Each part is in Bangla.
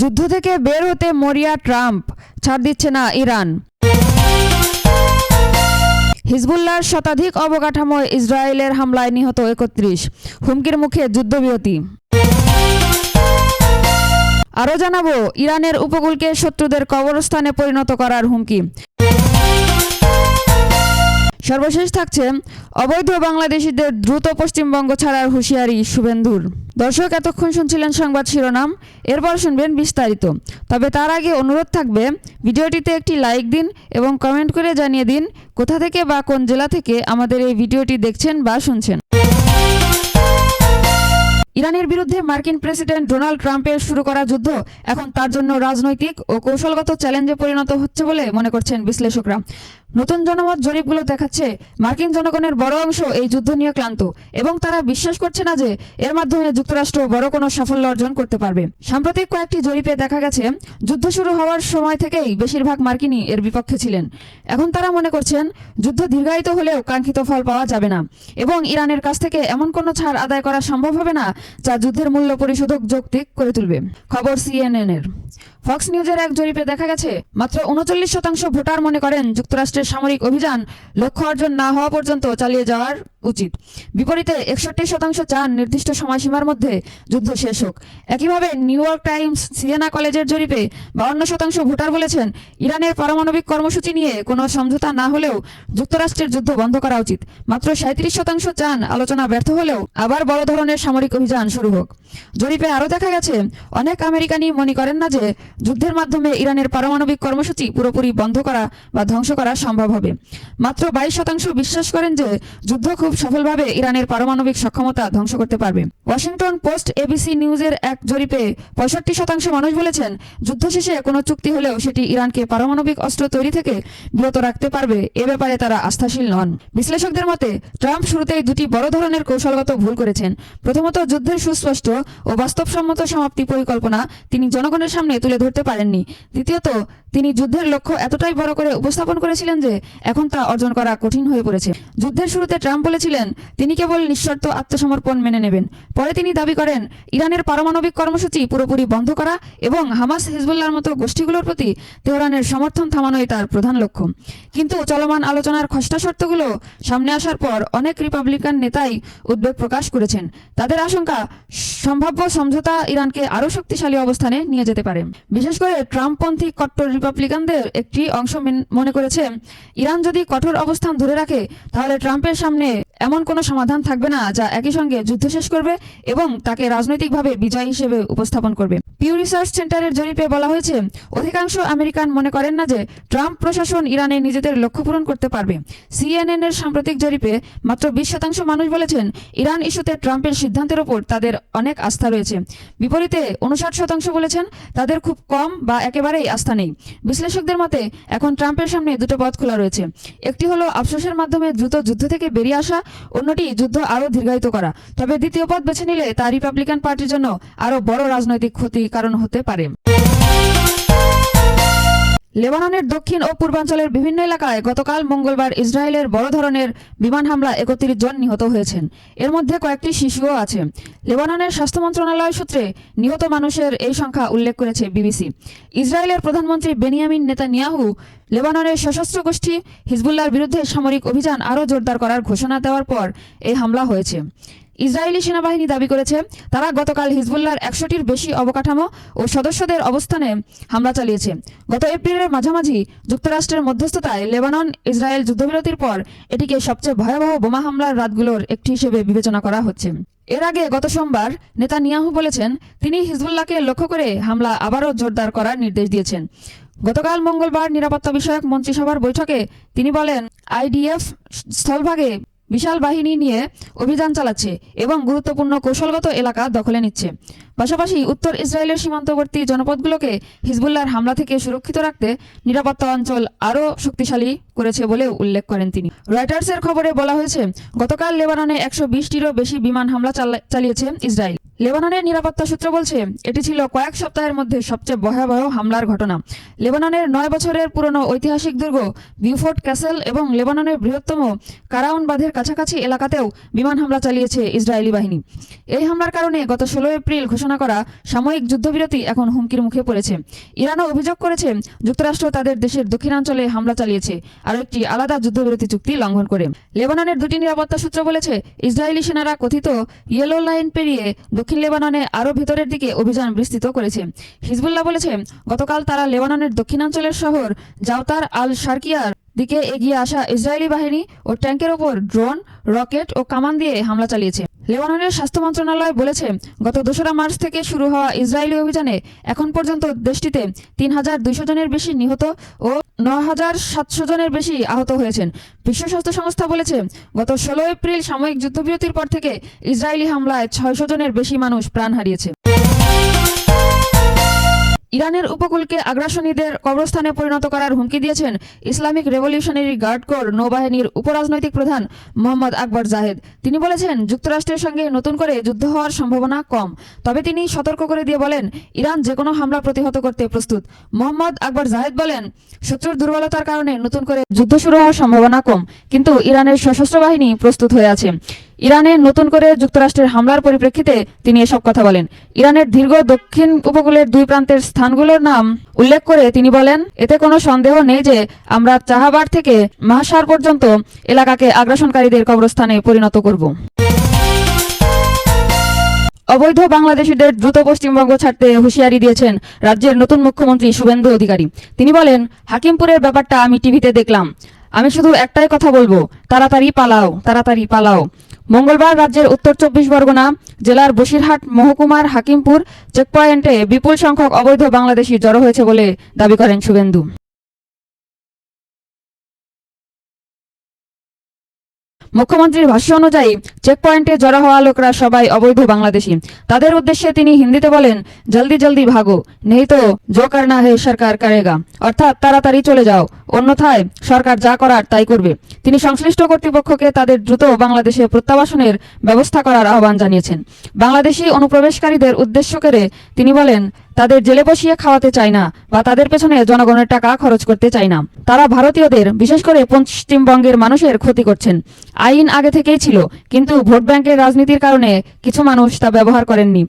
যুদ্ধ থেকে বের হতে মরিয়া ট্রাম্প, ছাড় দিচ্ছে না ইরান। হিজবুল্লাহর শতাধিক অবকাঠামো ইসরায়েলের হামলায় নিহত ৩১, হুমকির মুখে যুদ্ধবিরতি। আরও জানাবো, ইরানের উপকূলকে শত্রুদের কবরস্থানে পরিণত করার হুমকি। সর্বশেষ থাকছে অবৈধ বাংলাদেশিদের দ্রুত পশ্চিমবঙ্গ ছাড়ার হুঁশিয়ারি শুভেন্দুর। দর্শক, এতক্ষণ শুনছিলেন সংবাদ শিরোনাম, এরপর শুনবেন বিস্তারিত। তবে তার আগে অনুরোধ থাকবে, ভিডিওটিতে একটি লাইক দিন এবং কমেন্ট করে জানিয়ে দিন কোথা থেকে বা কোন জেলা থেকে আমাদের এই ভিডিওটি দেখছেন বা শুনছেন। ইরানের বিরুদ্ধে মার্কিন প্রেসিডেন্ট ডোনাল্ড ট্রাম্পের শুরু করা যুদ্ধ এখন তার জন্য রাজনৈতিক ও কৌশলগত চ্যালেঞ্জে পরিণত হচ্ছে বলে মনে করছেন বিশ্লেষকরা। নতুন জনমত জরিপগুলো দেখাচ্ছে মার্কিন জনগণের বড় অংশ এই যুদ্ধ নিয়ে ক্লান্ত এবং তারা বিশ্বাস করছে না যে এর মাধ্যমে যুক্তরাষ্ট্র বড় কোনো সাফল্য অর্জন করতে পারবে। সাম্প্রতিক কয়েকটি জরিপে দেখা গেছে যুদ্ধ শুরু হওয়ার সময় থেকেই বেশিরভাগ মার্কিনই এর বিপক্ষে ছিলেন। এখন তারা মনে করছেন যুদ্ধ দীর্ঘায়িত হলেও কাঙ্ক্ষিত ফল পাওয়া যাবে না এবং ইরানের কাছ থেকে এমন কোনো ছাড় আদায় করা সম্ভব হবে না যা যুদ্ধের মূল্য পরিশোধক যৌক্তিক করে তুলবে। খবর CNN-এর। ফক্স নিউজের এক জরিপে দেখা গেছে মাত্র 39% ভোটার মনে করেন যুক্তরাষ্ট্রের সামরিক অভিযান লক্ষ্য অর্জন না হওয়া পর্যন্ত চালিয়ে যাওয়ার উচিত। বিপরীতে 61% চান নির্দিষ্ট সময়সীমার মধ্যে যুদ্ধ শেষ হোক। একইভাবে নিউ ইয়র্ক টাইমস সিয়েনা কলেজের জরিপে 52% ভোটার বলেছেন ইরানের পারমাণবিক কর্মসূচি নিয়ে কোনো সমঝোতা না হলেও যুক্তরাষ্ট্রের যুদ্ধ বন্ধ করা উচিত। মাত্র 37% চান আলোচনা ব্যর্থ হলেও আবার বড় ধরনের সামরিক অভিযান শুরু হোক। জরিপে আরও দেখা গেছে অনেক আমেরিকানই মনে করেন না যে যুদ্ধের মাধ্যমে ইরানের পারমাণবিক কর্মসূচি পুরোপুরি বন্ধ করা বা ধ্বংস করা সম্ভব হবে। মাত্র 22% বিশ্বাস করেন যে যুদ্ধ খুব সফলভাবে ইরানের পারমাণবিক সক্ষমতা ধ্বংস করতে পারবে। ওয়াশিংটন পোস্ট ABC নিউজের এক জরিপে 65% মানুষ বলেছেন যুদ্ধ শেষে কোনো চুক্তি হলেও সেটি ইরানকে পারমাণবিক অস্ত্র তৈরি থেকে বিরত রাখতে পারবে, এ ব্যাপারে তারা আস্থাশীল নন। বিশ্লেষকদের মতে ট্রাম্প শুরুতেই দুটি বড় ধরনের কৌশলগত ভুল করেছেন। প্রথমত, যুদ্ধের সুস্পষ্ট ও বাস্তবসম্মত সমাপ্তি পরিকল্পনা তিনি জনগণের সামনে তুলে ধরতে পারেননি। দ্বিতীয়ত, তিনি যুদ্ধের লক্ষ্য এতটাই বড় করে উপস্থাপন করেছিলেন যে এখন তা অর্জন করা কঠিন হয়ে পড়েছে। যুদ্ধের শুরুতে ট্রাম্প বলেছিলেন তিনি কেবল নিঃশর্ত আত্মসমর্পণ মেনে নেবেন। পরে তিনি দাবি করেন ইরানের পারমাণবিক কর্মসূচি পুরোপুরি বন্ধ করা এবং হামাস, হিজবুল্লাহর মতো গোষ্ঠীগুলোর প্রতি তেহরানের সমর্থন থামানোই তার প্রধান লক্ষ্য। কিন্তু চলমান আলোচনার খসড়া শর্তগুলো সামনে আসার পর অনেক রিপাবলিকান নেতাই উদ্বেগ প্রকাশ করেছেন। তাদের আশঙ্কা সম্ভাব্য সমঝোতা ইরানকে আরও শক্তিশালী অবস্থানে নিয়ে যেতে পারে। বিশেষ করে ট্রাম্পপন্থী কট্টর রিপাবলিকানদের একটি অংশ মনে করেছে ইরান যদি কঠোর অবস্থান ধরে রাখে তাহলে ট্রাম্পের সামনে এমন কোনো সমাধান থাকবে না যা একই সঙ্গে যুদ্ধ শেষ করবে এবং তাকে রাজনৈতিকভাবে বিজয়ী হিসেবে উপস্থাপন করবে। পিউ রিসার্চ সেন্টারের জরিপে বলা হয়েছে অধিকাংশ আমেরিকান মনে করেন না যে ট্রাম্প প্রশাসন ইরানে নিজেদের লক্ষ্য পূরণ করতে পারবে। CNN-এর সাম্প্রতিক জরিপে মাত্র 20% মানুষ বলেছেন ইরান ইস্যুতে ট্রাম্পের সিদ্ধান্তের ওপর তাদের অনেক আস্থা রয়েছে। বিপরীতে 59% বলেছেন তাদের খুব কম বা একেবারেই আস্থা নেই। বিশ্লেষকদের মতে এখন ট্রাম্পের সামনে দুটো পথ খোলা রয়েছে। একটি হলো আফসোসের মাধ্যমে দ্রুত যুদ্ধ থেকে বেরিয়ে আসা, অন্যটি যুদ্ধ আরও দীর্ঘায়িত করা। তবে দ্বিতীয় পথ বেছে নিলে তা রিপাবলিকান পার্টির জন্য আরও বড় রাজনৈতিক ক্ষতির কারণ হতে পারে। লেবাননের দক্ষিণ ও পূর্বাঞ্চলের বিভিন্ন এলাকায় গতকাল মঙ্গলবার ইসরায়েলের বড় ধরনের বিমান হামলা 31 জন নিহত হয়েছেন। এর মধ্যে কয়েকটি শিশুও আছে। লেবাননের স্বাস্থ্য মন্ত্রণালয় সূত্রে নিহত মানুষের এই সংখ্যা উল্লেখ করেছে BBC। ইসরায়েলের প্রধানমন্ত্রী বেনিয়ামিন নেতানিয়াহু লেবাননের সশস্ত্র গোষ্ঠী হিজবুল্লাহর বিরুদ্ধে সামরিক অভিযান আরও জোরদার করার ঘোষণা দেওয়ার পর এই হামলা হয়েছে। ইসরায়েলি সেনাবাহিনী দাবি করেছে তারা গতকাল হিজবুল্লাহর 100টির বেশি অবকাঠামো ও সদস্যদের অবস্থানে হামলা চালিয়েছে। গত এপ্রিলের মাঝামাঝি যুক্তরাষ্ট্রের মধ্যস্থতায় লেবানন ইসরায়েল যুদ্ধবিরতির পর এটিকে সবচেয়ে ভয়াবহ বোমা হামলার রাতগুলোর একটি হিসেবে বিবেচনা করা হচ্ছে। এর আগে গত সোমবার নেতানিয়াহু বলেছেন তিনি হিজবুল্লাহকে লক্ষ্য করে হামলা আবারও জোরদার করার নির্দেশ দিয়েছেন। গতকাল মঙ্গলবার নিরাপত্তা বিষয়ক মন্ত্রিসভার বৈঠকে তিনি বলেন IDF স্থলভাগে বিশাল বাহিনী নিয়ে অভিযান চালাচ্ছে এবং গুরুত্বপূর্ণ কৌশলগত এলাকা দখলে নিচ্ছে। পাশাপাশি উত্তর ইসরায়েলের সীমান্তবর্তী জনপদগুলোকে হিজবুল্লাহর হামলা থেকে সুরক্ষিত রাখতে নিরাপত্তা অঞ্চল আরও শক্তিশালী করেছে বলেও উল্লেখ করেন তিনি। রয়টার্সের খবরে বলা হয়েছে গতকাল লেবাননে 120টিরও বেশি বিমান হামলা চালিয়েছে ইসরায়েল। লেবাননের নিরাপত্তা সূত্র বলছে এটি ছিল কয়েক সপ্তাহের মধ্যে সবচেয়ে ভয়াবহ হামলার ঘটনা। লেবাননের 9 বছরের পুরনো ঐতিহাসিক দুর্গ বিউফোর্ট ক্যাসেল এবং লেবাননের বৃহত্তম কারাউন বাঁধের কাছাকাছি এলাকাতেও বিমান হামলা চালিয়েছে ইসরায়েলি বাহিনী। এই হামলার কারণে গত 16 এপ্রিল ঘোষণা করা সাময়িক যুদ্ধবিরতি এখন হুমকির মুখে পড়েছে। ইরানও অভিযোগ করেছে যুক্তরাষ্ট্র তাদের দেশের দক্ষিণাঞ্চলে হামলা চালিয়েছে আরও একটি আলাদা যুদ্ধবিরতি চুক্তি লঙ্ঘন করে। লেবাননের দুটি নিরাপত্তা সূত্র বলেছে ইসরায়েলি সেনারা কথিত ইয়েলো লাইন পেরিয়ে দক্ষিণ লেবাননে আরও ভেতরের দিকে অভিযান বিস্তৃত করেছে। হিজবুল্লাহ বলেছে গতকাল তারা লেবাননের দক্ষিণাঞ্চলের শহর জাওতার আল শারকিয়ার দিকে এগিয়ে আসা ইসরায়েলি বাহিনী ও ট্যাঙ্কের ওপর ড্রোন, রকেট ও কামান দিয়ে হামলা চালিয়েছে। লেবাননের স্বাস্থ্য মন্ত্রণালয় বলেছে গত 2রা মার্চ থেকে শুরু হওয়া ইসরায়েলি অভিযানে এখন পর্যন্ত দেশটিতে 3200 জনের বেশি নিহত ও 9700 জনের বেশি আহত হয়েছেন। বিশ্ব স্বাস্থ্য সংস্থা বলেছে গত 16 এপ্রিল সাময়িক যুদ্ধবিরতির পর থেকে ইসরায়েলি হামলায় 600 জনের বেশি মানুষ প্রাণ হারিয়েছে। ইরানের উপকূলকে আগ্রাসনীদের কবরস্থানে পরিণত করার হুমকি দিয়েছেন ইসলামিক রেভলিউশনারি গার্ড কোর নৌবাহিনীর উপরাজনৈতিক প্রধান মোহাম্মদ আকবর জাহেদ। তিনি বলেছেন যুক্তরাষ্ট্রের সঙ্গে নতুন করে যুদ্ধ হওয়ার সম্ভাবনা কম, তবে তিনি সতর্ক করে দিয়ে বলেন ইরান যে কোনো হামলা প্রতিহত করতে প্রস্তুত। মোহাম্মদ আকবর জাহেদ বলেন শত্রুর দুর্বলতার কারণে নতুন করে যুদ্ধ শুরু হওয়ার সম্ভাবনা কম, কিন্তু ইরানের সশস্ত্র বাহিনী প্রস্তুত হয়ে আছে। ইরানে নতুন করে যুক্তরাষ্ট্রের হামলার পরিপ্রেক্ষিতে তিনি এসব কথা বলেন। ইরানের দীর্ঘ দক্ষিণ উপকূলের 2 প্রান্তের স্থানগুলোর নাম উল্লেখ করে তিনি বলেন এতে কোনো সন্দেহ নেই যে আমরা চাহাবার থেকে মাহশার পর্যন্ত এলাকাকে আগ্রাসনকারীদের কবরস্থানে পরিণত করব। অবৈধ বাংলাদেশিদের দ্রুত পশ্চিমবঙ্গ ছাড়তে হুঁশিয়ারি দিয়েছেন রাজ্যের নতুন মুখ্যমন্ত্রী শুভেন্দু অধিকারী। তিনি বলেন হাকিমপুরের ব্যাপারটা আমি টিভিতে দেখলাম, আমি শুধু একটাই কথা বলবো, তাড়াতাড়ি পালাও, তাড়াতাড়ি পালাও। মঙ্গলবার রাজ্যের উত্তর 24 পরগনা জেলার বসিরহাট মহকুমার হাকিমপুর চেকপয়েন্টে বিপুল সংখ্যক অবৈধ বাংলাদেশি জড়ো হয়েছে বলে দাবি করেন শুভেন্দু। মুখ্যমন্ত্রীর ভাষ্য অনুযায়ী চেকপয়েন্টে জড়ো হওয়া লোকরা সবাই অবৈধ বাংলাদেশি। তাদের উদ্দেশ্যে তিনি হিন্দিতে বলেন জলদি জলদি ভাগো, নেই তো জো করনা হে সরকার করেগা, অর্থাৎ তাড়াতাড়ি চলে যাও, অন্যথায় সরকার যা করার তাই করবে। তিনি সংশ্লিষ্ট কর্তৃপক্ষকে তাদের দ্রুত বাংলাদেশে প্রত্যাবাসনের ব্যবস্থা করার আহ্বান জানিয়েছেন। বাংলাদেশি অনুপ্রবেশকারীদের উদ্দেশ্য করে তিনি বলেন তাদের জেলে বসিয়ে খাওয়াতে চায় না বা তাদের পেছনে জনগণের টাকা খরচ করতে চায় না। তারা ভারতীয়দের, বিশেষ করে পশ্চিমবঙ্গের মানুষের ক্ষতি করছেন। আইন আগে থেকেই ছিল, কিন্তু ভোট ব্যাংকের রাজনীতির কারণে কিছু মানুষ তা ব্যবহার করেননি।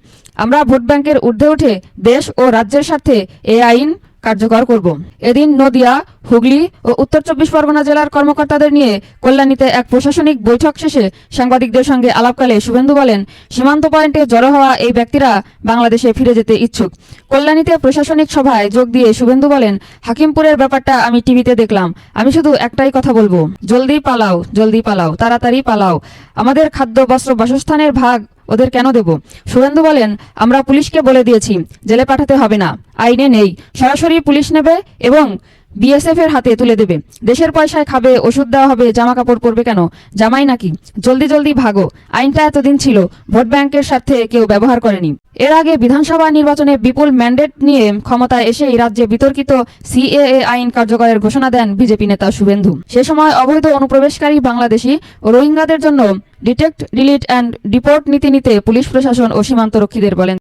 আমরা ভোট ব্যাংকের ঊর্ধ্বে উঠে দেশ ও রাজ্যের স্বার্থে এই আইন কার্যকর করব। এদিন নদিয়া, হুগলি ও উত্তর 24 পরগনা জেলার কর্মকর্তাদের নিয়ে কল্যাণীতে এক প্রশাসনিক বৈঠক শেষে সাংবাদিকদের সঙ্গে আলাপকালে শুভেন্দু বলেন সীমান্ত পয়েন্টে জড়ো হওয়া এই ব্যক্তিরা বাংলাদেশে ফিরে যেতে ইচ্ছুক। কল্যাণীতে প্রশাসনিক সভায় যোগ দিয়ে শুভেন্দু বলেন হাকিমপুরের ব্যাপারটা আমি টিভিতে দেখলাম, আমি শুধু একটাই কথা বলবো, জলদি পালাও, জলদি পালাও, তাড়াতাড়ি পালাও। আমাদের খাদ্য, বস্ত্র, বাসস্থানের ভাগ ওদের কেন দেব? শুভেন্দু বলেন আমরা পুলিশকে বলে দিয়েছি জেলে পাঠাতে হবে না, আইনে নেই, সরাসরি পুলিশ নেবে এবং বিএসএফ এর হাতে তুলে দেবে। দেশের পয়সায় খাবে, ওষুধ দেওয়া হবে, জামা কাপড় পরবে কেন? জামাই নাকি? জলদি জলদি ভাগো। আইনটা এতদিন ছিল, ভোট ব্যাংকের স্বার্থে কেউ ব্যবহার করেনি। এর আগে বিধানসভা নির্বাচনে বিপুল ম্যান্ডেট নিয়ে ক্ষমতায় এসেই রাজ্যে বিতর্কিত সিএএ আইন কার্যকরের ঘোষণা দেন বিজেপি নেতা শুভেন্দু। সে সময় অবৈধ অনুপ্রবেশকারী বাংলাদেশি ও রোহিঙ্গাদের জন্য ডিটেক্ট, ডিলিট অ্যান্ড ডিপোর্ট নীতি নিতে পুলিশ প্রশাসন ও সীমান্তরক্ষীদের বলেন